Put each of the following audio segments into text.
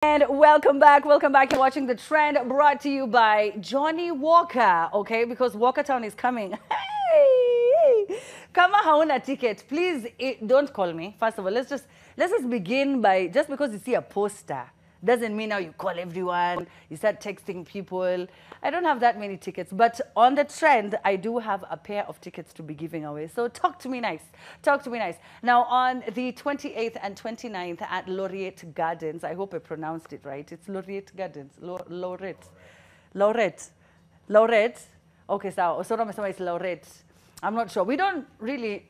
And welcome back. Welcome back. You're watching The Trend, brought to you by Johnny Walker. Okay, because Walker Town is coming. Hey, kama hauna ticket, please don't call me. First of all, let's just begin by, just because you see a poster doesn't mean now you call everyone, you start texting people. I don't have that many tickets, but on The Trend, I do have a pair of tickets to be giving away. So talk to me nice. Talk to me nice. Now, on the 28th and 29th at Laureate Gardens, I hope I pronounced it right. It's Laureate Gardens. Laureate. Okay, so it's Laureate. I'm not sure. We don't really,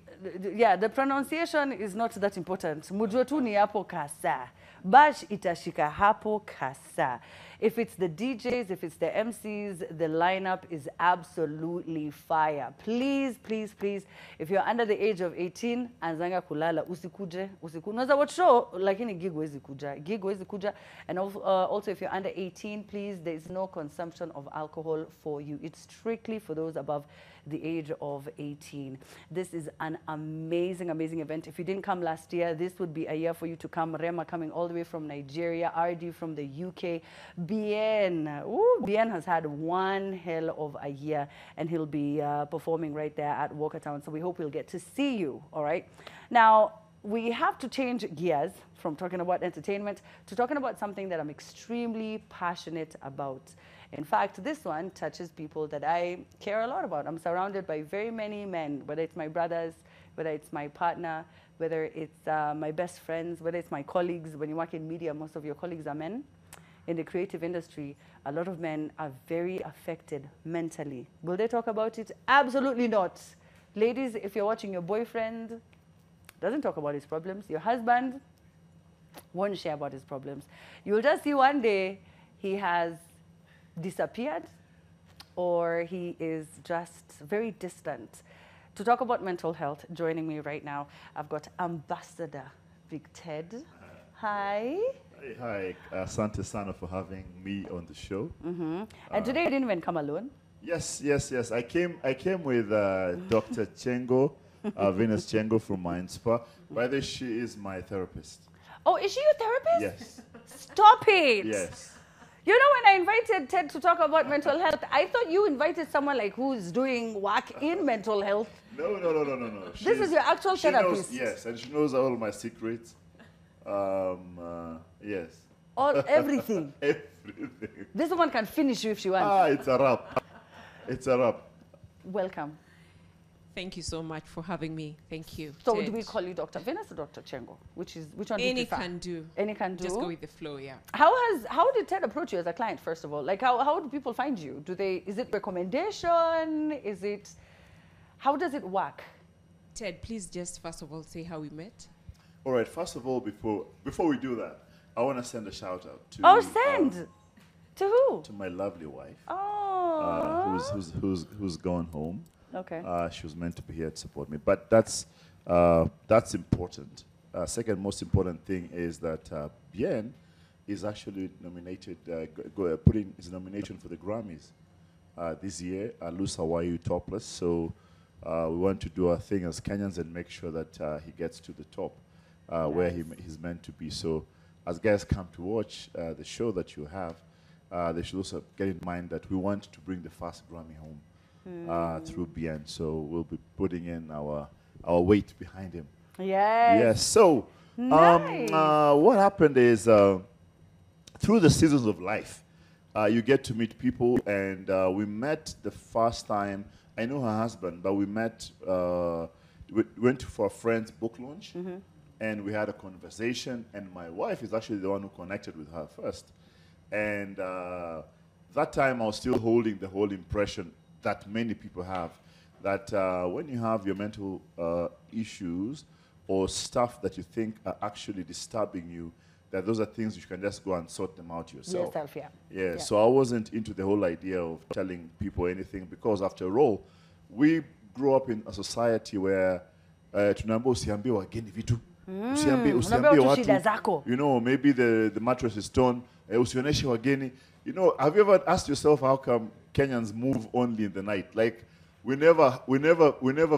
yeah, the pronunciation is not that important. Mujue tu ni hapo kasa. Bash itashika hapo kasa. If it's the DJs, if it's the MCs, the lineup is absolutely fire. Please, please, please, if you're under the age of 18, anzanga kulala, usikuje. Unaweza watch show, lakini gig wezi kuja. And also, if you're under 18, please, there is no consumption of alcohol for you. It's strictly for those above the age of 18. This is an amazing, amazing event. If you didn't come last year, this would be a year for you to come. Rema coming all the way from Nigeria, RD from the UK, Bien. Ooh, Bien has had one hell of a year, and he'll be performing right there at Walkertown. So we hope we'll get to see you, all right? Now, we have to change gears from talking about entertainment to talking about something that I'm extremely passionate about. In fact, this one touches people that I care a lot about. I'm surrounded by very many men, whether it's my brothers, whether it's my partner, whether it's my best friends, whether it's my colleagues. When you work in media, most of your colleagues are men. In the creative industry, a lot of men are very affected mentally. Will they talk about it? Absolutely not. Ladies, if you're watching, your boyfriend doesn't talk about his problems. Your husband won't share about his problems. You'll just see one day he has disappeared, or he is just very distant. To talk about mental health, joining me right now, I've got Ambassador Big Ted. Hi. Hi, asante sana for having me on the show. And today you didn't even come alone. Yes. I came with Dr. Chengo, Venus Chengo from Mind Spa. By the way, she is my therapist. Oh, is she your therapist? Yes. Stop it. Yes. You know, when I invited Ted to talk about mental health, I thought you invited someone like who's doing work in mental health. No. This is your actual therapist. Yes, and she knows all my secrets. Yes. Everything. Everything. This woman can finish you if she wants. It's a wrap. It's a wrap. Welcome. Thank you so much for having me. Thank you. So Ted. do we call you Dr. Venus or Dr. Chengo? Which one do you Any prefer? can do. Any can do. Just go with the flow, yeah. How did Ted approach you as a client, first of all? Like how do people find you? Is it recommendation? How does it work? Ted, please just first of all say how we met. All right. First of all, before we do that, I want to send a shout out to. Oh, send. To who? To my lovely wife. Oh. Who's gone home. Okay. She was meant to be here to support me, but that's important. Second most important thing is that Bien is actually nominated, putting his nomination for the Grammys this year. Lose Hawaii Topless. So we want to do our thing as Kenyans and make sure that he gets to the top where he's meant to be. So as guys come to watch the show that you have, they should also get in mind that we want to bring the first Grammy home. Through Bien, so we'll be putting in our weight behind him. Yes. So, nice. what happened is through the seasons of life, you get to meet people, and we met the first time. I know her husband, but we met. We went for a friend's book launch, and we had a conversation. And my wife is actually the one who connected with her first, and that time I was still holding the whole impression that many people have, that when you have your mental issues or stuff that you think are actually disturbing you, that those are things you can just go and sort them out yourself. Yeah. So I wasn't into the whole idea of telling people anything, because after all, we grew up in a society where tunaambiwa usiambie wageni vitu. Usiambie watu. You know, maybe the mattress is torn. Usioneshe wageni. You know, have you ever asked yourself how come Kenyans move only in the night? Like, we never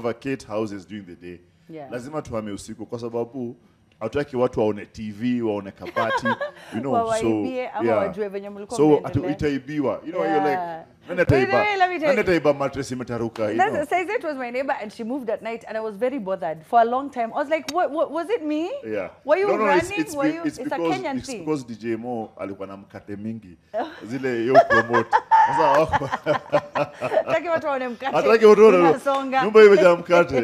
vacate houses during the day. Yeah. Lazima tuhame usiku kwa sababu Hatutaki watu waone TV, waone kabati, you know. Wawaibie ama wajue venye mlikuwa so mnaendelea. itaibiwa. You know, Yeah. you're like, By the way, let me tell you. nani mattress imetaruka, you know. Saizet was my neighbor and she moved at night and I was very bothered for a long time. I was like, what was it me? Yeah. Were you running? It's It's a Kenyan it's thing. because DJ Mo alikuwa na mkate mingi. Zile yo promote. Sasa Hataki watu waone mkate. hataki watu waone unasonga. nyumba imejaa mkate.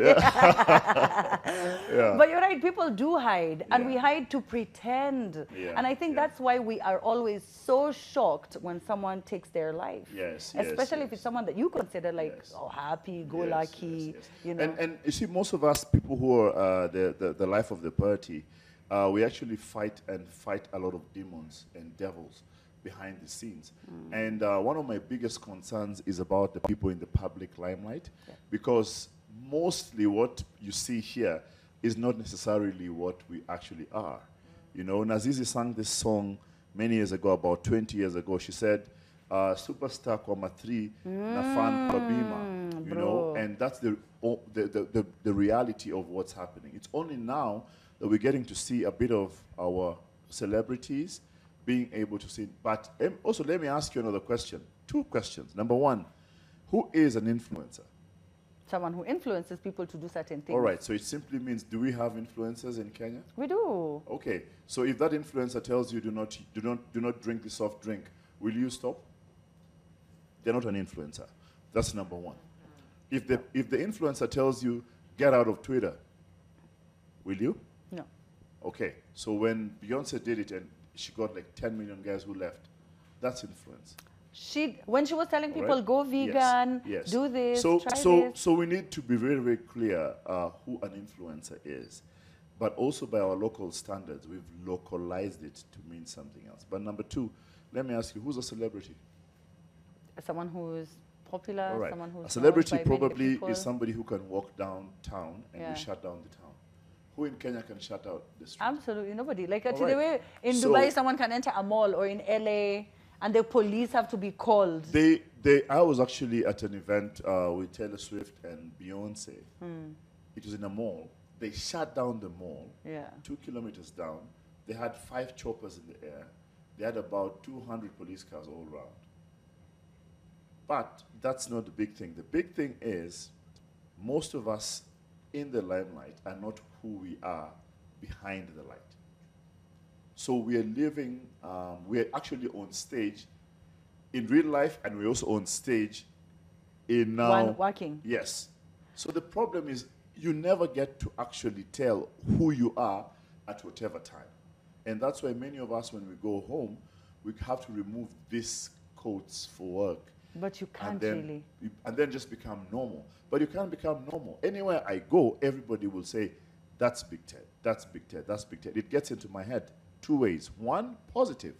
Yeah. But you're right, people do hide, and we hide to pretend. Yeah, And I think that's why we are always so shocked when someone takes their life. Yes, Especially if yes. it's someone that you consider like, Yes. happy, go Yes, lucky, yes. you know. And you see, most of us people who are the life of the party, we actually fight a lot of demons and devils behind the scenes. And one of my biggest concerns is about the people in the public limelight, because mostly what you see here is not necessarily what we actually are. You know, Nazizi sang this song many years ago, about 20 years ago. She said, superstar kwa 3 na fan kwa bima, you know, and that's the reality of what's happening. It's only now that we're getting to see a bit of our celebrities being able to see. But also, let me ask you another question. 2 questions. Number 1, who is an influencer? Someone who influences people to do certain things. All right, so it simply means, do we have influencers in Kenya? We do. Okay, so if that influencer tells you do not drink the soft drink, will you stop? They're not an influencer. That's number 1. If the influencer tells you get out of Twitter, will you? No. Okay, so when Beyonce did it and she got like 10 million guys who left, that's influence. When she was telling people, Right? go vegan, Yes. do this, so, try so, this. So we need to be very, very clear who an influencer is. But also by our local standards, we've localized it to mean something else. But number 2, let me ask you, who's a celebrity? Someone who's popular, All right. someone who's A celebrity known by many probably people. is somebody who can walk downtown and Yeah. we shut down the town. Who in Kenya can shut out the street? Absolutely nobody. Like All to the right. way in So- Dubai, someone can enter a mall, or in LA, and the police have to be called. I was actually at an event with Taylor Swift and Beyonce. It was in a mall. They shut down the mall. Yeah. 2 kilometers down. They had 5 choppers in the air. They had about 200 police cars all around. But that's not the big thing. The big thing is most of us in the limelight are not who we are behind the light. So we are living, we are actually on stage in real life, and we're also on stage in now. One working. Yes. So the problem is you never get to actually tell who you are at whatever time. And that's why many of us, when we go home, we have to remove these coats for work. But you can't and then, really. And then just become normal. But you can't become normal. Anywhere I go, everybody will say, that's Big Ted, that's Big Ted, that's Big Ted. It gets into my head 2 ways. 1, positive,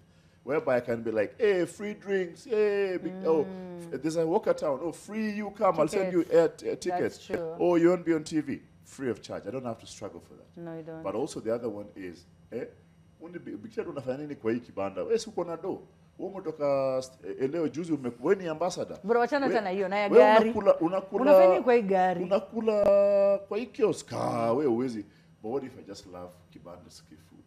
whereby I can be like, hey, free drinks, hey, there's a Walkertown, oh, free, you come, I'll send you tickets. That's true. Oh, you won't be on TV, free of charge. I don't have to struggle for that. No, you don't. But also the other one is, Big Ted unafanya nini kwa hii kibanda? Wewe si uko na do. Wewe umetoka leo juzi wewe ni ambassador. Bro, wachana sana hiyo na ya Wewe gari. Unafanya kwa hii gari. Unakula kwa hii kiosk. Wewe huwezi. But what if I just love kibanda ski food?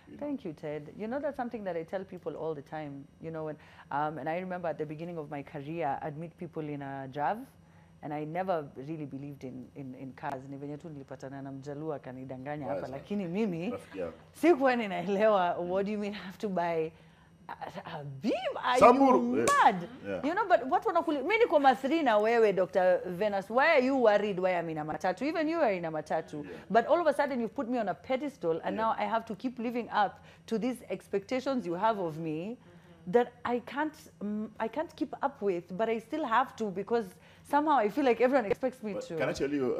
You know? Thank you, Ted. You know, that's something that I tell people all the time. You know, when, and I remember at the beginning of my career, I'd meet people in a JAV, and I never really believed in cars. Ni venye tu nilipatana na mjaluo akanidanganya hapa, lakini mimi sikuwa ninaelewa, what do you mean I have to buy a beam? Are Samburu. you mad? Yeah. You know, but what wanakuli, mimi niko Masri na wewe, Dr. Venus, why are you worried why I'm in a matatu? Even you are in a matatu. Yeah. But all of a sudden you've put me on a pedestal, and now I have to keep living up to these expectations you have of me that I can't keep up with, but I still have to, because somehow I feel like everyone expects me to. Can I tell you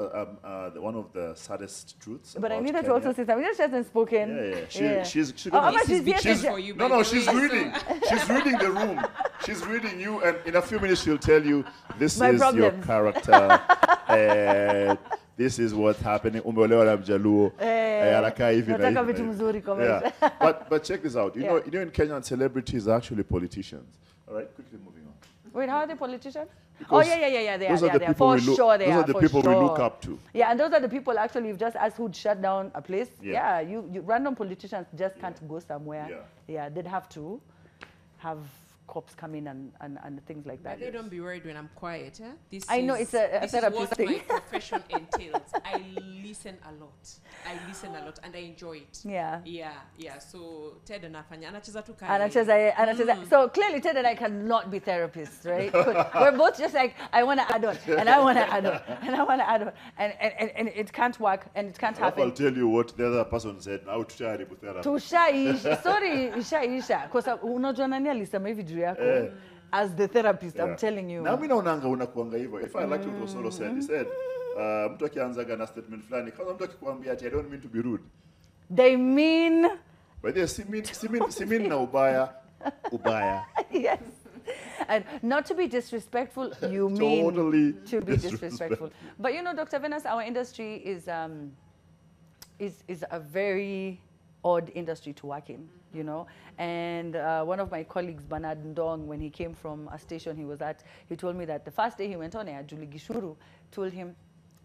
one of the saddest truths? But I about needed Kenya? to also say something. She hasn't spoken. Yeah. She's Oh, gonna. but she's She's for you, by the She's way, reading. She's reading the room. She's reading you, and in a few minutes she'll tell you this My is your problems. character. This is what's happening. Umeolewa na mjaluo. Anakaa hivi na nataka hivi vitu na hivi. mzuri kwa Yeah. maisha. But check this out. You know in Kenya, celebrities are actually politicians. All right, quickly moving on. Wait, how are they politicians? Oh, Because yeah. They those are. are the They are. people For we look. sure, they Those are. are the For people we look sure. up to. Yeah, and those are the people actually, you've just asked who'd shut down a place. Yeah. Yeah, you random politicians just can't go somewhere. Yeah. They'd have to have cops come in and things like that. But they don't be worried when I'm quiet. Eh? I know, it's a this therapist is what thing. my profession entails. I listen a lot and I enjoy it. Yeah. So Ted anafanya anacheza tu kaya. Anacheza. So clearly Ted and I cannot be therapists, right? We're both just like, I want to add on, and I want to add on, and I want to add on. And it can't work, and it can't happen. I'll tell you what the other person said. Now tushaharibu therapy. Tushaisha. Sorry, ishaisha. Kwa sababu unajua nani alisema hivi juu yako? As the therapist, I'm telling you. Na mimi naonanga unakuanga hivyo. If I like what Osoro said, he said, mtu akianzaga na statement fulani, kwanza mtu akikwambia ati I don't mean to be rude. They mean. But yes, si mean na ubaya. Yes. And not to be disrespectful, you mean totally to be disrespectful. But you know, Dr. Venus, our industry is a very odd industry to work in, you know. And one of my colleagues, Bernard Ndong, when he came from a station he was at, he told me that the first day he went on air, Julie Gishuru told him,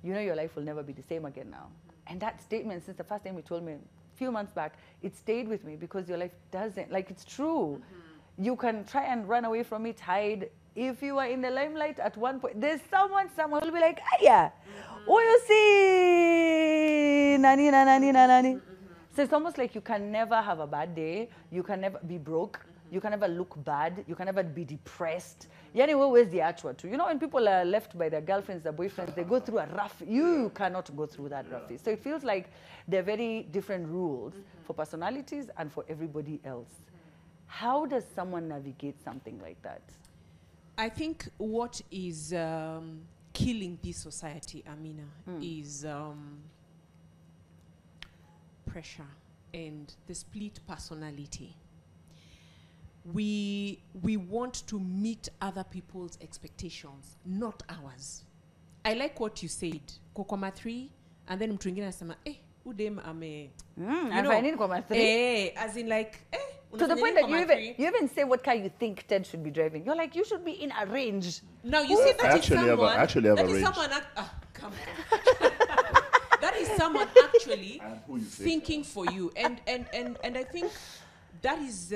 you know, your life will never be the same again now. And that statement, since the first time he told me a few months back, it stayed with me because your life doesn't, like, it's true. You can try and run away from it, hide. If you are in the limelight at one point, there's someone will be like, Aya, oh, you see, nani. So it's almost like you can never have a bad day. You can never be broke. You can never look bad. You can never be depressed. Yani, where's the actual too? You know, when people are left by their girlfriends, their boyfriends, they go through a rough, you cannot go through that rough phase. So it feels like there are very different rules for personalities and for everybody else. How does someone navigate something like that? I think what is killing this society, Amina, is pressure and the split personality. We want to meet other people's expectations, not ours. I like what you said, Kokoma 3, and then mtu mwingine anasema, udem ame. As in like, to the point that you even say what car you think Ted should be driving. You're like, you should be in a range. Now you see that is someone. Actually have a range. Come on. That is someone actually thinking for you, and I think that is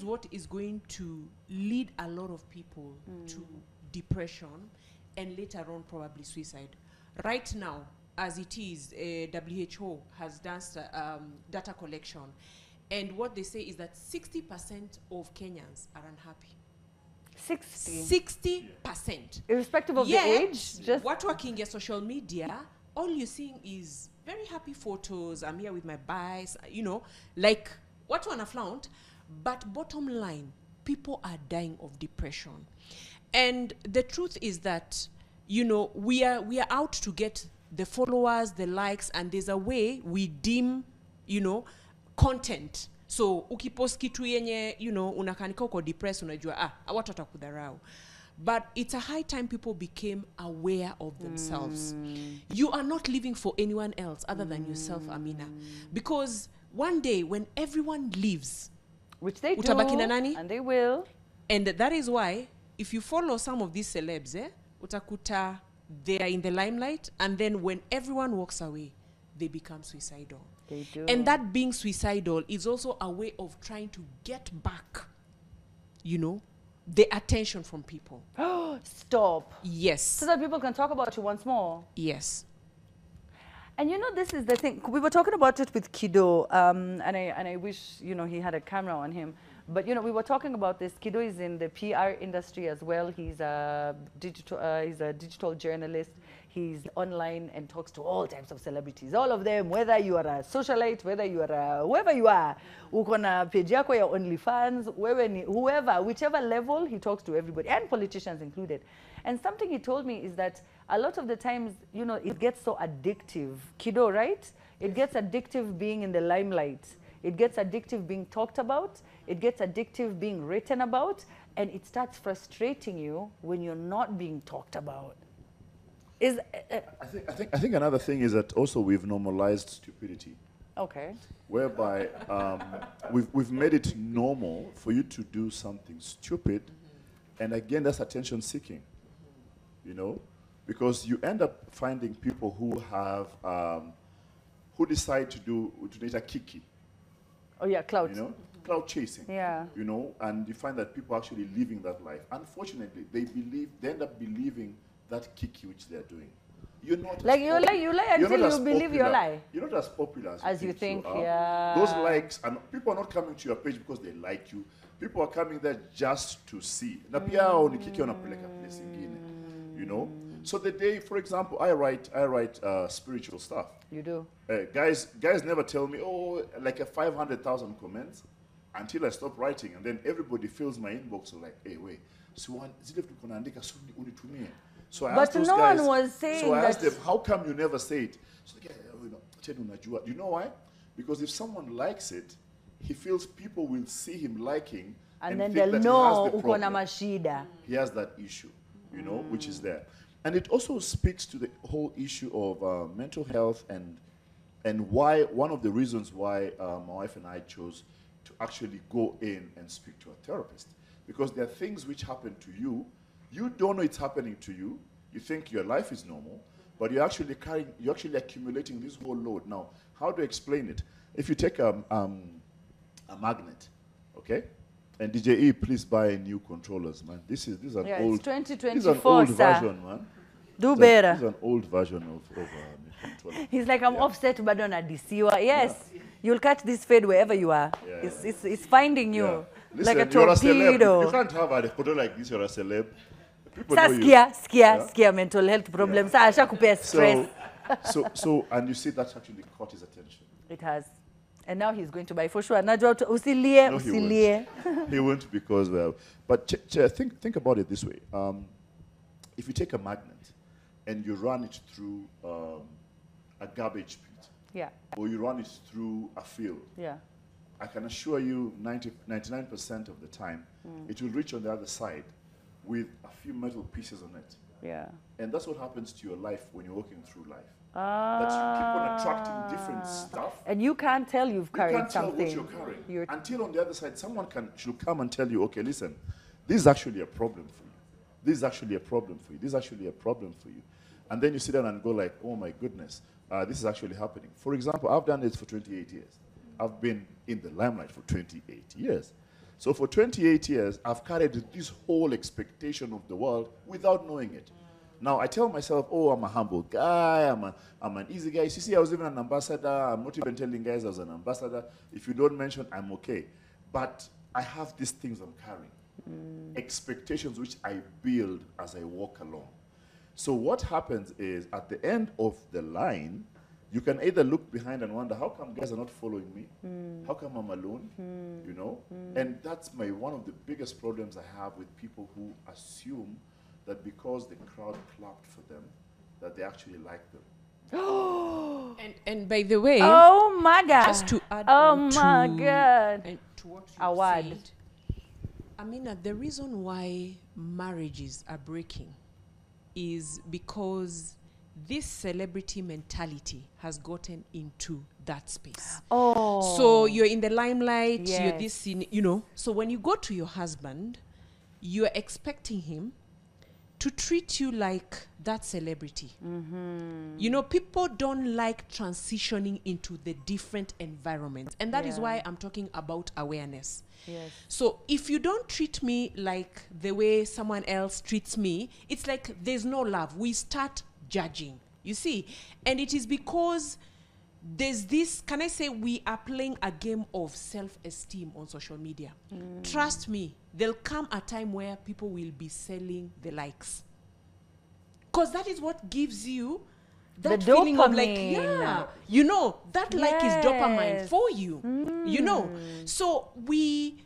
what is going to lead a lot of people to depression and later on probably suicide. Right now, as it is, WHO has done data collection, and what they say is that 60% of Kenyans are unhappy. 60%. Irrespective of the age? Just what working your social media, all you're seeing is very happy photos. I'm here with my bias, you know, like what wanna flaunt. But bottom line, people are dying of depression. And the truth is that, you know, we are out to get the followers, the likes, and there's a way we deem, you know, content. So ukipost kitu yenye, you know, unakanika uko depressed, unajua, watu watakudharau. But it's a high time people became aware of themselves. You are not living for anyone else other than yourself, Amina. Because one day when everyone leaves, which they do, and they will. And that is why, if you follow some of these celebs, utakuta, they are in the limelight, and then when everyone walks away, they become suicidal. They do. And that being suicidal is also a way of trying to get back, you know, the attention from people. Stop. Yes. So that people can talk about you once more. Yes. And you know, this is the thing. We were talking about it with Kido, and I wish, you know, he had a camera on him. But, you know, we were talking about this. Kido is in the PR industry as well. He's a digital journalist. He's online and talks to all types of celebrities. All of them, whether you are a socialite, whether you are whoever you are, uko na page yako ya OnlyFans, whoever, whichever level, he talks to everybody, and politicians included. And something he told me is that a lot of the times, you know, it gets so addictive. Kido, right? It gets addictive being in the limelight. It gets addictive being talked about. It gets addictive being written about. And it starts frustrating you when you're not being talked about. I think another thing is that also we've normalized stupidity. Okay. Whereby we've made it normal for you to do something stupid And again, that's attention seeking, you know, because you end up finding people who have, who decide to need a kiki, Oh yeah, clout. you know, cloud chasing. Yeah. You know, and you find that people are actually living that life. Unfortunately, they end up believing that kiki which they're doing. You're not Like as you lie you're until not you as believe your popular- lie. You're not as popular As you think, are. yeah. Those likes, and people are not coming to your page because they like you. People are coming there just to see. Na pia unikiki wanapeleka place ingine, you know. So the day, for example, I write spiritual stuff. You do. Guys never tell me, oh, like a 500,000 comments until I stop writing, and then everybody fills my inbox like, hey, wait, so zile vitu kunaandika so unitumie. So I asked But those no guys, one was saying so I asked that. them, how come you never say it? So they unajua. You know why? Because if someone likes it, he feels people will see him liking, And then think they'll that he know has the uko na problem. mashida. He has that issue, you know, which is there. And it also speaks to the whole issue of mental health and why, one of the reasons why my wife and I chose to actually go in and speak to a therapist. Because there are things which happen to you, you don't know it's happening to you, you think your life is normal, but you're actually accumulating this whole load. Now, how do I explain it? If you take a magnet, okay? And DJE, please buy new controllers, man. This is an Yeah, old. it's 2024, This is an old sir. version, man. Do This better. is an old version of a controller. He's like, I'm Yeah. offset bado na disiwa. Yes, you'll catch this fade wherever you are. Yeah. It's finding you Yeah. like a Listen, you're a celeb. You torpedo. can't have a photo like this. You're a celeb. People Sa know you. skia mental health problems. Sa asha kupea stress. So, and you see that's actually caught his attention. It has. And now he's going to buy for sure. Najua usilie, No, he usilie. He won't because, but think about it this way. If you take a magnet and you run it through a garbage pit, Yeah, or you run it through a field, yeah. I can assure you 99% of the time, it will reach on the other side with a few metal pieces on it. Yeah. And that's what happens to your life when you're walking through life. That you keep on attracting different Ah. stuff. And you can't tell you've You carried can't tell something. what you're carrying. You're- Until on the other side, someone should come and tell you, okay, listen, this is actually a problem for you. This is actually a problem for you. This is actually a problem for you. And then you sit down and go like, oh my goodness, this is actually happening. For example, I've done this for 28 years. I've been in the limelight for 28 years. So for 28 years, I've carried this whole expectation of the world without knowing it. Now, I tell myself, oh, I'm a humble guy, I'm an easy guy. You see, I was even an ambassador. I'm not even telling guys I was an ambassador. If you don't mention, I'm okay. But I have these things I'm carrying. Expectations which I build as I walk along. So what happens is, at the end of the line, you can either look behind and wonder, how come guys are not following me? How come I'm alone? You know? And that's one of the biggest problems I have with people who assume that because the crowd clapped for them, that they actually like them. And by the way, Oh my God. just to add Oh on my to, God. and to what you Award. said, I mean, the reason why marriages are breaking is because this celebrity mentality has gotten into that space. Oh. So you're in the limelight, you're Yes. this, you know. So when you go to your husband, you're expecting him to treat you like that celebrity. You know, people don't like transitioning into the different environments. And that is Yeah. why I'm talking about awareness. Yes. So if you don't treat me like the way someone else treats me, it's like there's no love. We start judging, you see. And it is because there's this, can I say, we are playing a game of self-esteem on social media. Trust me, there'll come a time where people will be selling the likes. Because that is what gives you that The feeling of like, dopamine. yeah, you know, that like is dopamine Yes. for you, you know. So we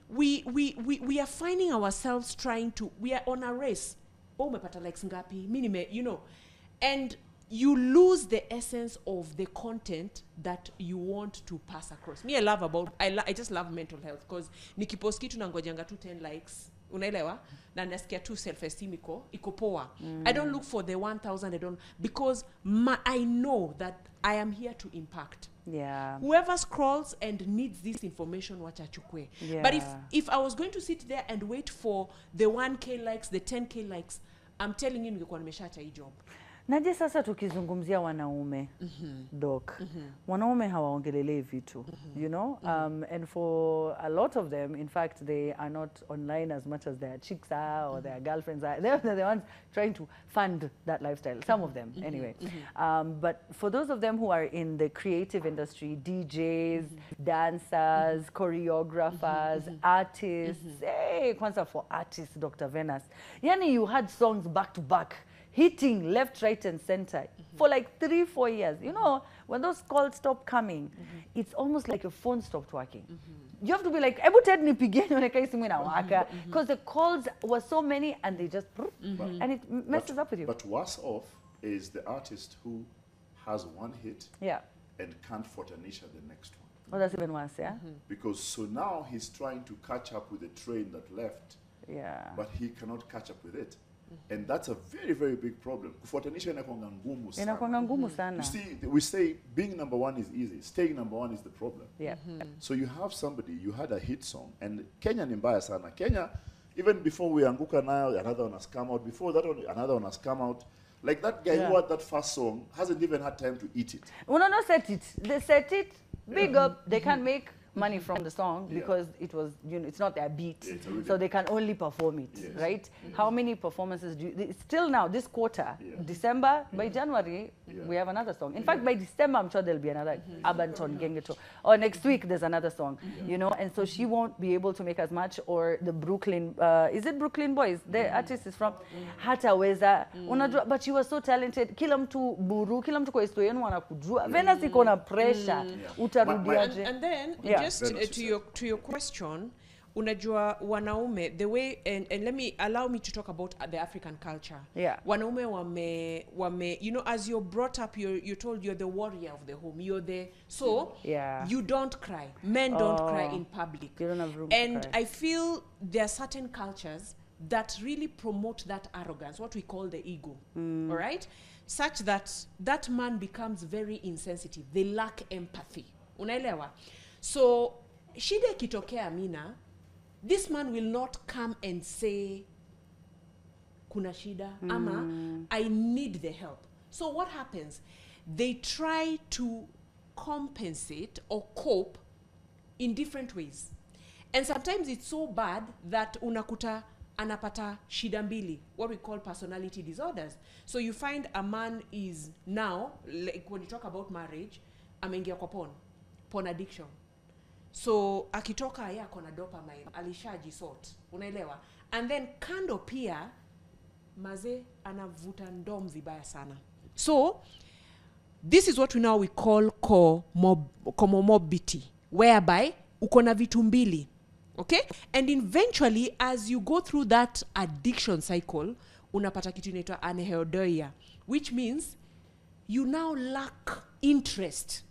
are finding ourselves trying to, we are on a race. Oh, umepata likes ngapi? Mimi you know. And you lose the essence of the content that you want to pass across. Me, I just love mental health because nikipost kitu nangojanga tu 10 likes. Unaelewa? Na nasikia tu self-esteem iko poa. I don't look for the 1,000, because I know that I am here to impact. Yeah. Whoever scrolls and needs this information, wachachukwe. Yeah. But if I was going to sit there and wait for the 1K likes, the 10K likes, I'm telling you, ningekuwa nimeshaacha hii job. Naje sasa tukizungumzia wanaume, Doc. Wanaume hawaongelelei vitu, you know? And for a lot of them, in fact, they are not online as much as their chicks are or their girlfriends are. They're the ones trying to fund that lifestyle. Some of them, anyway. But for those of them who are in the creative industry, DJs, dancers, choreographers, artists, hey, kwanza for artists, Dr. Venus. Yani, you had songs back to back, hitting left, right, and center for like 3-4 years. You know, when those calls stop coming, it's almost like your phone stopped working. You have to be like, because the calls were so many and they just, and it messes up with you. But worse off is the artist who has one hit and can't fortanisha the next one. Oh, that's even worse, yeah? Because so now he's trying to catch up with the train that left, but he cannot catch up with it. And that's a very, very big problem. Kufuatanisha inakuanga ngumu sana. Inakuanga ngumu sana. You see, we say being number one is easy. Staying number one is the problem. Yeah. So you have somebody, you had a hit song, and Kenya ni mbaya sana. Kenya, even before we anguka nayo, another one has come out. Before that one, another one has come out. Like that guy who had that first song hasn't even had time to eat it. No, set it. They set it, big up. They can't make money from the song because it was, you know, it's not their beat, so they can only perform it, right? How many performances do you, still now, this quarter, December, by January, we have another song. In fact, by December, I'm sure there'll be another Abanton Gengeto. Or next week, there's another song, you know, and so she won't be able to make as much. Or the Brooklyn, is it Brooklyn Boys? The artist is from Hataweza, but she was so talented. Kila mtu buru, kila mtu kwa historia yenu wanakujua. Venus iko na pressure, utarudiaje. And then, just to your question, unajua wanaume, the way, and allow me to talk about the African culture. Wanaume wame, you know, as you're brought up, you're told you're the warrior of the home. You're the, so you don't cry. Men don't cry in public. You don't have room and to cry. I feel there are certain cultures that really promote that arrogance, what we call the ego, all right? Such that that man becomes very insensitive. They lack empathy. Unaelewa? So, shida ikitokea Amina, this man will not come and say, kuna shida, ama, I need the help. So what happens? They try to compensate or cope in different ways. And sometimes it's so bad that unakuta anapata shida mbili, what we call personality disorders. So you find a man is now, like when you talk about marriage, ameingia kwa porn addiction. So akitoka ya kona dopamine, alishajisort, unaelewa? And then kando pia, maze anavuta ndom vibaya sana. So this is what we call comorbidity, whereby ukona vitu mbili. Okay? And eventually, as you go through that addiction cycle, unapata kitu inaitwa anhedonia, which means you now lack interest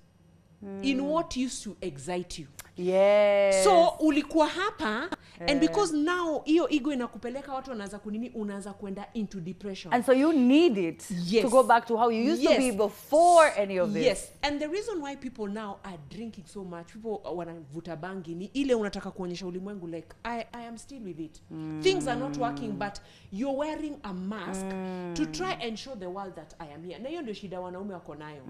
in what used to excite you. Yes. So ulikuwa hapa, and because now iyo ego inakupeleka watu wanaanza kunini, unaanza kwenda into depression. And so you need it to go back to how you used to be before any of this. Yes. And the reason why people now are drinking so much, people wanavuta bangi, ni ile unataka kuonyesha ulimwengu like I am still with it. Things are not working, but you're wearing a mask to try and show the world that I am here. Na hiyo ndio shida wanaume wako nayo.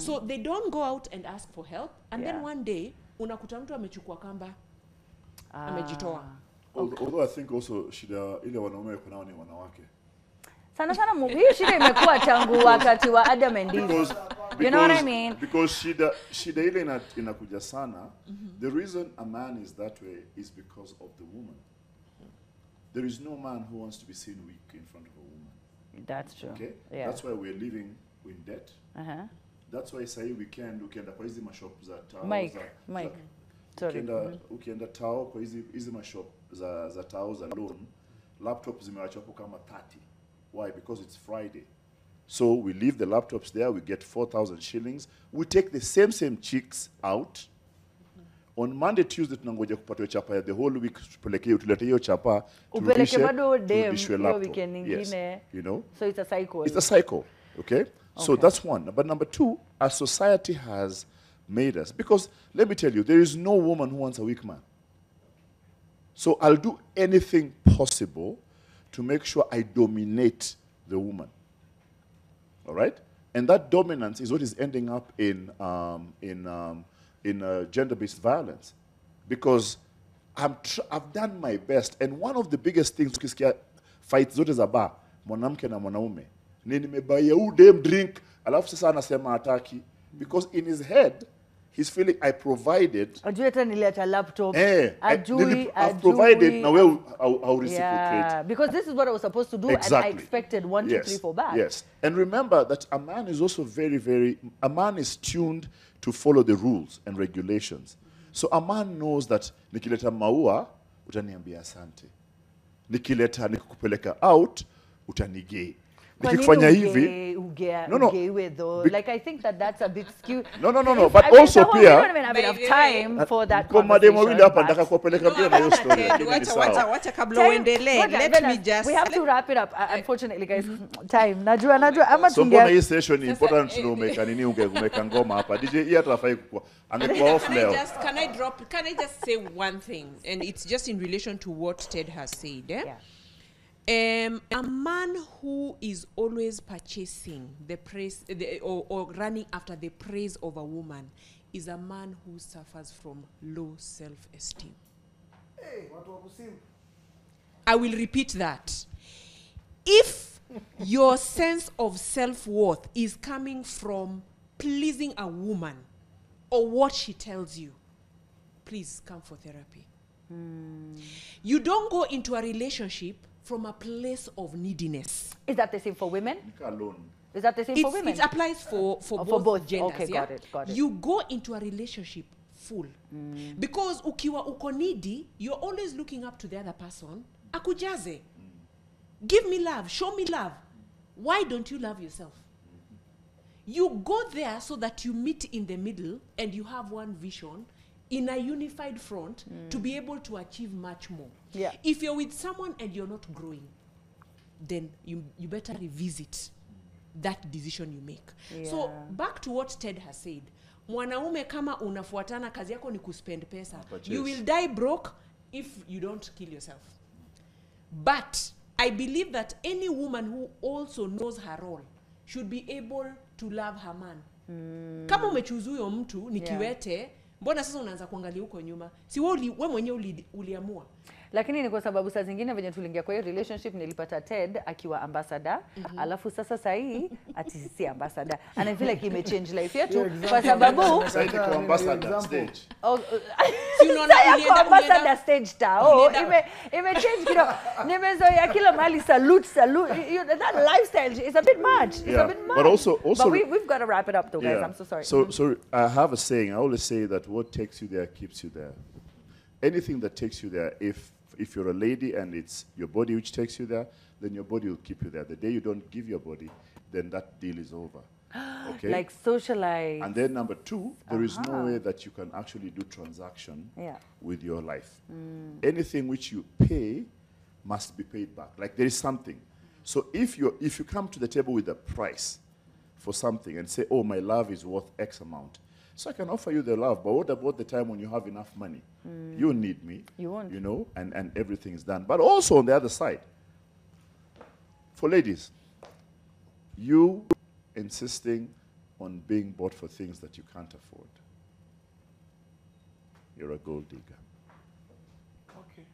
So they don't go out and ask for help, and then one day unakuta mtu amechukua kamba, amejitoa. Although I think also shida ile wanaume wako nao ni wanawake. Sana hii shida imekuwa tangu wakati wa Adam and Eve. You know what I mean? Because shida ile inakuja sana. The reason a man is that way is because of the woman. There is no man who wants to be seen weak in front of a woman. That's true. Okay? Yeah. That's why we're living in debt. That's why say ukienda kwa hizi mashop za tao. Mike. Sorry. Ukienda tao kwa hizi mashop za tao za loan, laptops zimewachwa hapo kama 30. Why? Because it's Friday. So we leave the laptops there, we get 4,000 shillings. We take the same chicks out. On Monday, Tuesday, tunangoja kupata chapa ya the whole week, tulete hiyo chapa, upeleke bado dem turudishwe hiyo laptop. weekend Yes, nyingine. you know. So it's a cycle. It's a cycle, okay? So that's one. But number two, our society has made us. Because let me tell you, there is no woman who wants a weak man. So I'll do anything possible to make sure I dominate the woman. All right? And that dominance is what is ending up in gender-based violence. Because I've done my best. And one of the biggest things, ukisikia fights zote za bar, mwanamke na mwanaume, ni nimebaya dem drink, alafu sasa anasema hataki. Because in his head, he's feeling I provided. Ajui hata niliacha laptop. I've provided, now I'll reciprocate. Yeah, because this is what I was supposed to do, Exactly. and I expected 1, 2, 3, 4 back. Yes. And remember that a man is also a man is tuned to follow the rules and regulations. So a man knows that nikileta maua, utaniambia asante. Nikikupeleka out, utanigei. Nikifanya hivi, though. Like, I think that's a bit skewed. No. But also, we don't even have enough time for that conversation. We have to wrap it up. Unfortunately, guys, time. Najua. Ama so mbona hii session important to umeka nini umeka ngoma hapa. DJ hii hata afai kukua. Angekuwa off leo. Can I just say one thing? And it's just in relation to what Ted has said. Eh? Yeah. A man who is always purchasing the praise or running after the praise of a woman is a man who suffers from low self-esteem. I will repeat that. If your sense of self-worth is coming from pleasing a woman or what she tells you, please come for therapy. You don't go into a relationship from a place of neediness. Is that the same for women? Alone. Is that the same for women? It applies for both genders. Okay, yeah? got it. You go into a relationship full. Because ukiwa uko needy, you're always looking up to the other person. Akujaze. Give me love. Show me love. Why don't you love yourself? You go there so that you meet in the middle and you have one vision in a unified front to be able to achieve much more. Yeah. If you're with someone and you're not growing, then you better revisit that decision you make. Yeah. So back to what Ted has said. Mwanaume kama unafuatana kazi yako ni kuspend pesa. You will die broke if you don't kill yourself. But I believe that any woman who also knows her role should be able to love her man. Kama umechuzu huyo mtu ni kiwete, mbona sasa unaanza kuangalia huko nyuma? Si wewe mwenyewe uliamua. Lakini ni kwa sababu saa zingine venye tuliingia kwa hiyo relationship nilipata Ted akiwa ambassador, alafu sasa sahi ati si ambassador. And I feel like he may change life yetu kwa sababu Saidi kwa ambassador stage. Kwa ambassador stage tao ime change kidogo. Nimezoea kila mahali salute. That lifestyle is a bit much. It's a bit much. But also but we've got to wrap it up though, guys. I'm so sorry. So I have a saying. I always say that what takes you there keeps you there. Anything that takes you there, if you're a lady and it's your body which takes you there, then your body will keep you there. The day you don't give your body, then that deal is over. Okay? Like socialize. And then number two, there is no way that you can actually do transaction Yeah. with your life. Anything which you pay must be paid back. Like there is something. So if you come to the table with a price for something and say, oh, my love is worth X amount, so I can offer you the love, but what about the time when you have enough money? You need me. You won't. You know, and everything is done. But also on the other side, for ladies, you insisting on being bought for things that you can't afford, you're a gold digger. Okay.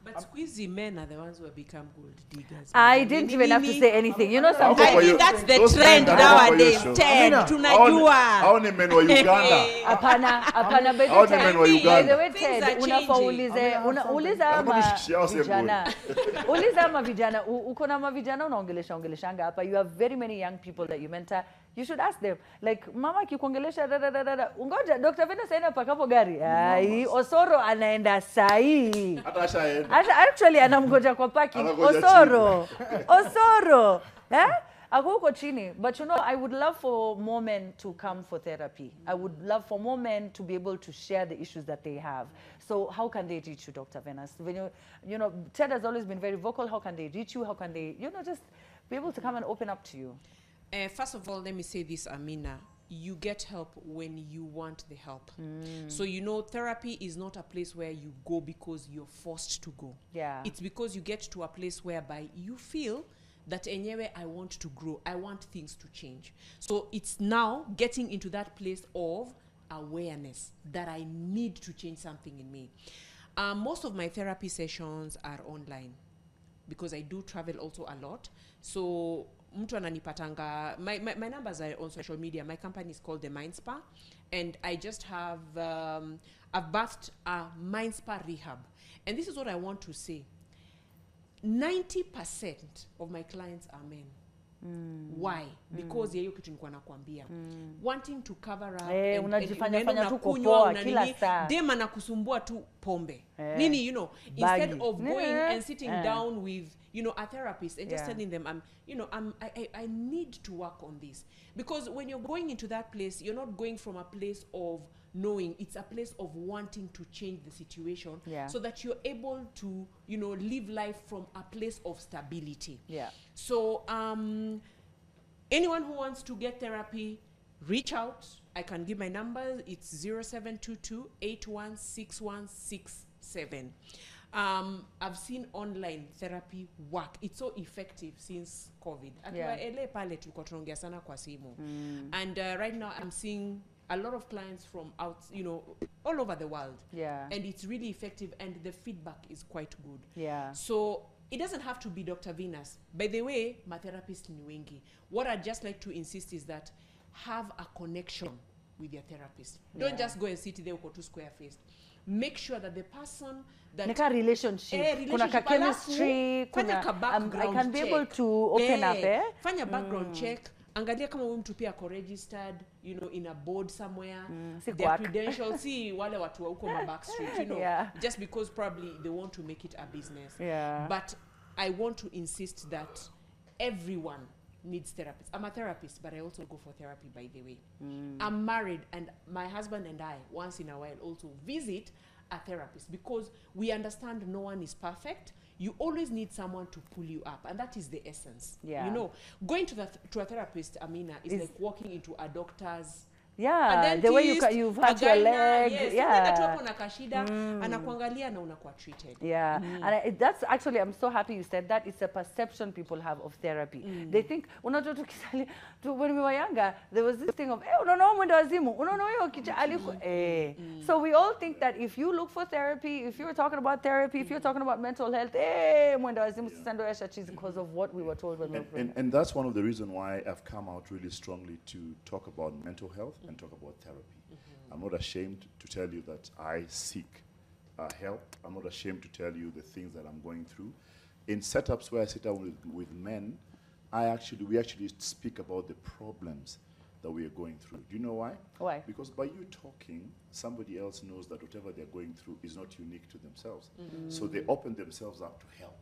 But squeezy men are the ones who have become gold diggers. I didn't even have to say anything. You know something. I think that's the trend nowadays. Ted, tunajua. Hao ni men wa Uganda. Hapana, Hao ni men wa by Uganda. the way, Ted, uliza ama vijana, uko na mavijana unaongeleshanga hapa. You have very many young people that you mentor. You should ask them, like, mama kikuongelesha ungoja Dr. Venus aenda pakapo gari. Ai, Osoro anaenda sahi. Hata ashaenda. Actually anamgoja kwa parking. Osoro. Eh? Ako huko chini. But you know, I would love for more men to come for therapy. I would love for more men to be able to share the issues that they have. So how can they reach you, Dr. Venus? When you know, Ted has always been very vocal. How can they reach you? How can they, you know, just be able to come and open up to you? First of all, let me say this, Amina. You get help when you want the help. So, you know, therapy is not a place where you go because you're forced to go. Yeah. It's because you get to a place whereby you feel that anyway, I want to grow. I want things to change. So it's now getting into that place of awareness that I need to change something in me. Most of my therapy sessions are online because I do travel also a lot. So mtu ananipatanga, my numbers are on social media. My company is called the Mind Spa, and I just have I've birthed a Mind Spa rehab. And this is what I want to say. 90% of my clients are men. Why? Because ya hiyo kitu nilikuwa nakwambia. Wanting to cover up unajifanya tu kupoa kila saa. Dem anakusumbua tu pombe. Nini, you know, instead of going and sitting down with, you know, a therapist and just telling them, I need to work on this. Because when you're going into that place, you're not going from a place of knowing, it's a place of wanting to change the situation so that you're able to, you know, live life from a place of stability. So anyone who wants to get therapy, reach out. I can give my number. It's 0722-816167. I've seen online therapy work. It's so effective since COVID. And right now I'm seeing a lot of clients from out, you know, all over the world. And it's really effective and the feedback is quite good. So it doesn't have to be Dr. Venus. By the way, my therapist ni wengi. What I'd just like to insist is that have a connection with your therapist. Don't just go and sit there uko too square-faced. Make sure that the person that Nika relationship, kuna ka chemistry, kuna I can be able to open up. Fanya background check. Angalia kama huyu mtu pia ako registered, you know, in a board somewhere. Their credentials, see wale watu wa huko backstreet, you know, just because probably they want to make it a business. But I want to insist that everyone needs therapists. I'm a therapist, but I also go for therapy, by the way. I'm married, and my husband and I, once in a while, also visit a therapist because we understand no one is perfect. You always need someone to pull you up, and that is the essence. You know, going to a therapist, Amina, is like walking into a doctor's. Dentist, the way you've had your leg. Treated. And that's actually, I'm so happy you said that. It's a perception people have of therapy. They think, when we were younger, there was this thing of, so we all think that if you look for therapy, if you're talking about therapy, if you're talking about mental health, because of what we were told when we were growing up. And that's one of the reasons why I've come out really strongly to talk about mental health and talk about therapy. I'm not ashamed to tell you that I seek help. I'm not ashamed to tell you the things that I'm going through. In setups where I sit down with men, we actually speak about the problems that we are going through. Do you know why? Why? Because by you talking, somebody else knows that whatever they're going through is not unique to themselves. So they open themselves up to help.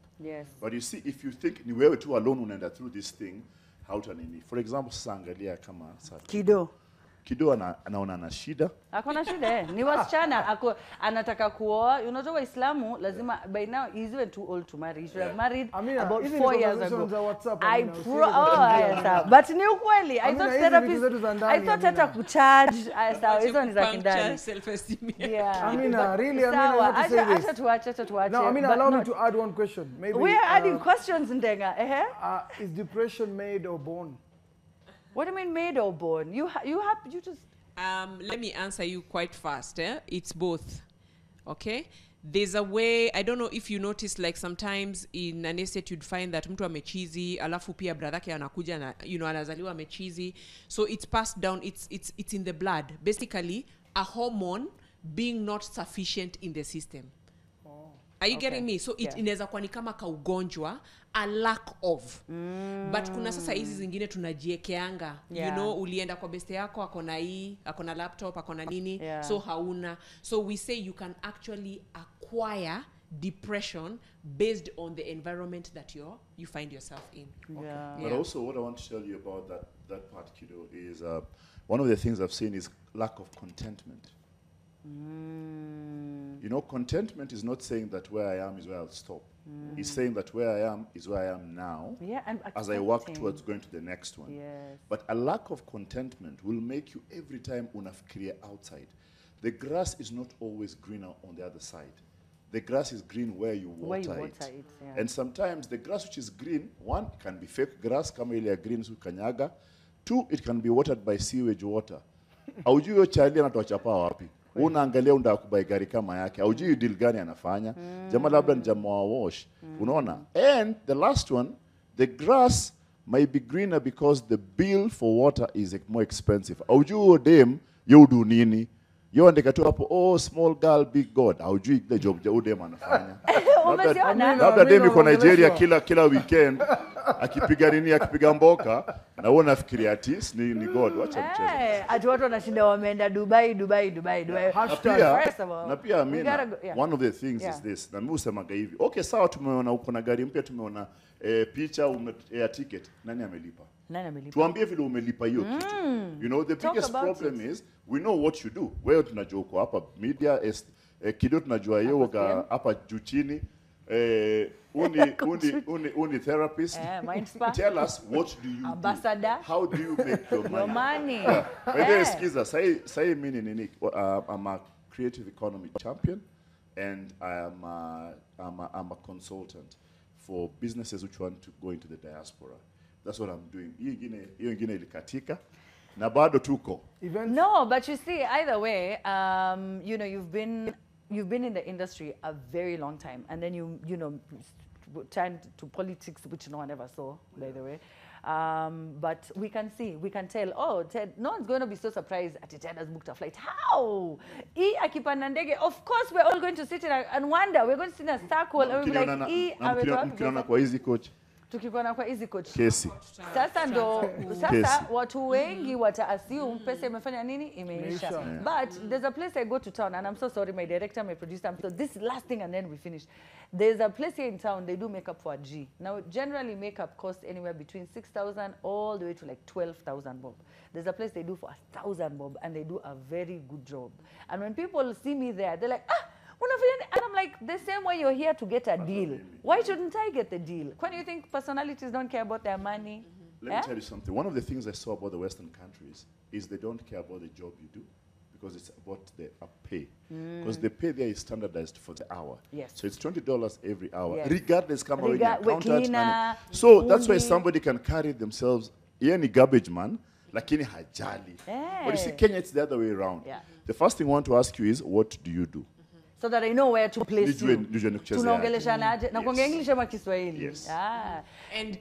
But you see, if you think, ni wewe tu alone unaenda through this thing, how to nini? For example, sangalia kama Kido anaona na shida. Akona shida. Ni wasichana anataka kuoa. Unajua Waislamu lazima by now he's even too old to marry. He should have married about 4 years ago. But ni ukweli. I thought therapist. I thought hata kucharge. Hizo ni za kindani. Self-esteem. Amina, really, Amina, I want to say this. Acha Now, Amina, allow me to add one question. Maybe we are adding questions, Ndenga. Is depression made or born? What do you mean made or born? You just... Let me answer you quite fast. It's both. Okay? There's a way, I don't know if you notice, like sometimes in an estate you'd find that mtu amechizi, alafu pia bradhake anakuja na, you know, anazaliwa amechizi. So it's passed down, it's in the blood. Basically, a hormone being not sufficient in the system. Are you getting me? So it inaweza kuwa ni kama kaugonjwa, a lack of. But kuna sasa hizi zingine tunajiekeanga. You know, ulienda kwa beste yako, akona laptop, akona nini, so hauna. So we say you can actually acquire depression based on the environment that you find yourself in. Yeah. But also what I want to tell you about that part, kiddo, is one of the things I've seen is lack of contentment. You know, contentment is not saying that where I am is where I'll stop. It's saying that where I am is where I am now, Yeah, and as I work accepting. towards going to the next one. Yes. But a lack of contentment will make you every time unafikiria outside. The grass is not always greener on the other side. The grass is green where you water, Where you it. water it, yeah. And sometimes the grass which is green, one, it can be fake grass, kama ile ya green su kanyaga. Two, it can be watered by sewage water. Aujui yo chali anatoa chapa wapi. Unaangalia unda kubai gari kama yake. Aujui deal gani anafanya. Jamaa labda ni jamaa wa wash. Unaona? And the last one, the grass might be greener because the bill for water is more expensive. Aujui huyo dem yo do nini. Yo andika tu hapo, oh, small girl, big God. Haujui the job ya dem anafanya. Umeziona? Labda dem yuko Nigeria kila weekend akipiga nini, akipiga mboka na wewe unafikiria ati ni God. Wacha mchezo. Ati watu wanashinda wameenda Dubai. First of all, Na pia we Amina, gotta go- yeah. one of the things Yeah. is this. Na mimi usemaga hivi. Okay, sawa, tumeona uko na gari mpya, tumeona picha, air ticket. Nani amelipa? Nani amelipa? Tuambie vile umelipa hiyo kitu. You know, the Talk biggest about problem is we know what you do. Wewe tunajua uko hapa media, kido tunajua yeye hapa juu chini. Uni therapist. Mind spa. Tell us, what do you Ambassador. do? How do you make your money? Your money. By the way, skiza, say mini nini. I'm a creative economy champion, and I'm a consultant for businesses which want to go into the diaspora. That's what I'm doing. Hiyo ingine ilikatika. Na bado tuko. Events? No, but you see, either way, you know, you've been in the industry a very long time, and then you turned to politics, which no one ever saw, by the way. But we can tell, oh, Ted, no one's going to be so surprised at Ted has booked a flight. How? Akipanda ndege, of course, we're all going to sit in and wonder. We're going to sit in a circle and we'll be like, mkiona kwa hizi coach. Tukikuona kwa easy coach. Kesi. Sasa watu wengi wata assume pesa imefanya nini? Imeisha. Yeah. But there's a place I go to town, and I'm so sorry, my director, my producer, so this last thing and then we finish. There's a place here in town, they do makeup for a G. Now, generally makeup costs anywhere between 6,000 all the way to like 12,000 bob. There's a place they do for 1,000 bob, and they do a very good job. And when people see me there, they're like, and I'm like, the same way you're here to get a deal. Why shouldn't I get the deal? When you think personalities don't care about their money? Let me tell you something. One of the things I saw about the Western countries is they don't care about the job you do because it's about the pay. Because the pay there is standardized for the hour. Yes. So it's $20 every hour, Yes. regardless kama when you're With accountant. cleaner, So that's why fundi. somebody can carry themselves, yeye ni garbage man, lakini hajali. But you see, Kenya, it's the other way around. Yeah. The first thing I want to ask you is, what do you do? So that I know where to place you. Nijue nikuchezea. Tunaongeleshana aje? Na kuongea English ama Kiswahili? Yes. Ah. And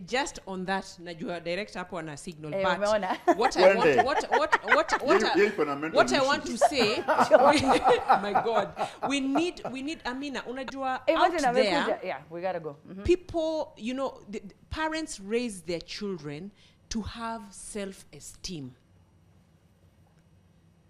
just on that, najua director hapo ana signal, but umeona? what I Wende. want Yeye iko na mental what I issues. want to say, my God, we need Amina, unajua Imagine out there, amekuja. Yeah, we gotta go. people, you know, the parents raise their children to have self-esteem.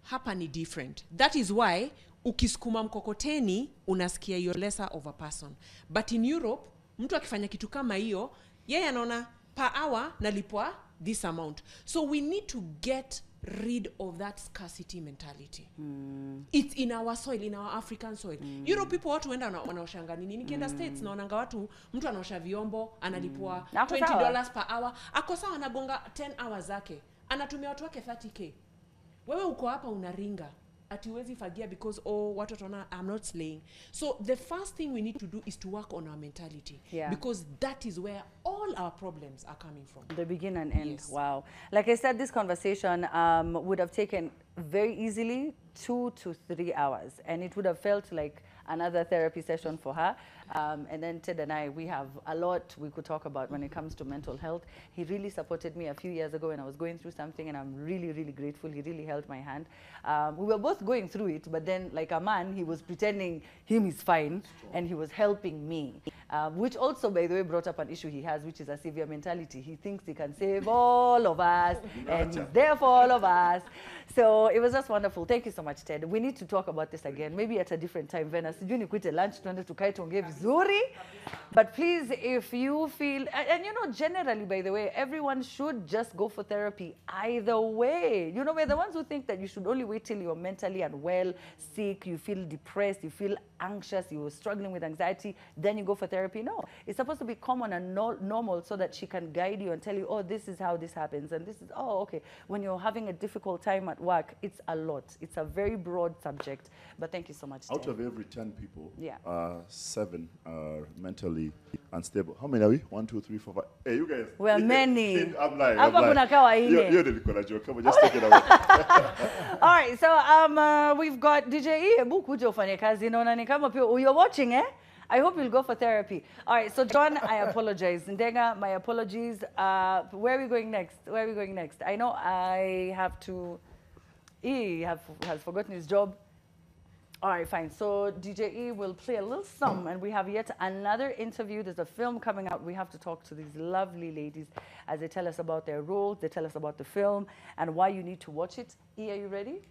Hapa ni different. That is why ukisukuma mkokoteni unasikia you're lesser of a person. But in Europe, mtu akifanya kitu kama hiyo, yeye anaona per hour nalipwa this amount. So we need to get rid of that scarcity mentality. It's in our soil, in our African soil. Europe people watu wenda wanaoshanga nini. Nikienda States naonanga watu, mtu anaosha vyombo, analipwa $20 per hour. Ako sawa anagonga 10 hours zake. Anatumia watu wake 30k. Wewe uko hapa unaringa. Atiwezi fagia because watu wataona I'm not slaying. So the first thing we need to do is to work on our mentality. Yeah. Because that is where all our problems are coming from. The begin and end. Yes. Wow. Like I said, this conversation would have taken very easily 2 to 3 hours, and it would have felt like another therapy session for her. And then Ted and I, we have a lot we could talk about when it comes to mental health. He really supported me a few years ago when I was going through something, and I'm really, really grateful. He really held my hand. We were both going through it, but then like a man, he was pretending him is fine, and he was helping me. which also, by the way, brought up an issue he has, which is a savior mentality. He thinks he can save all of us, and he's there for all of us. So it was just wonderful. Thank you so much, Ted. We need to talk about this again, maybe at a different time. Vena, sijui nikuite lunch, tuende tukae tuongee vizuri. But please, if you feel, and you know, generally, by the way, everyone should just go for therapy either way. You know, we're the ones who think that you should only wait till you're mentally unwell, sick, you feel depressed, you feel anxious, you're struggling with anxiety, then you go for therapy. No, it's supposed to be common and normal so that she can guide you and tell you, oh, this is how this happens. And this is, oh, okay. When you're having a difficult time at work, it's a lot. It's a very broad subject. But thank you so much, Out Ted. of every 10 people, Yeah. 7 are mentally unstable. How many are we? 1, 2, 3, 4, 5. Hey, you guys. We are many. I'm lying. Hapa kuna kawa ine. You're the Nicola joke. Come on, just take it away. All right, so we've got DJ E. Hebu kuja ufanye kazi. Naona ni kama pia you're watching, eh? I hope you'll go for therapy. All right, so John, I apologize. Ndenga, my apologies. Where are we going next? Where are we going next? I know I have to... E has forgotten his job. All right, fine. So DJ E will play a little song, and we have yet another interview. There's a film coming out. We have to talk to these lovely ladies as they tell us about their roles, they tell us about the film, and why you need to watch it. E, are you ready?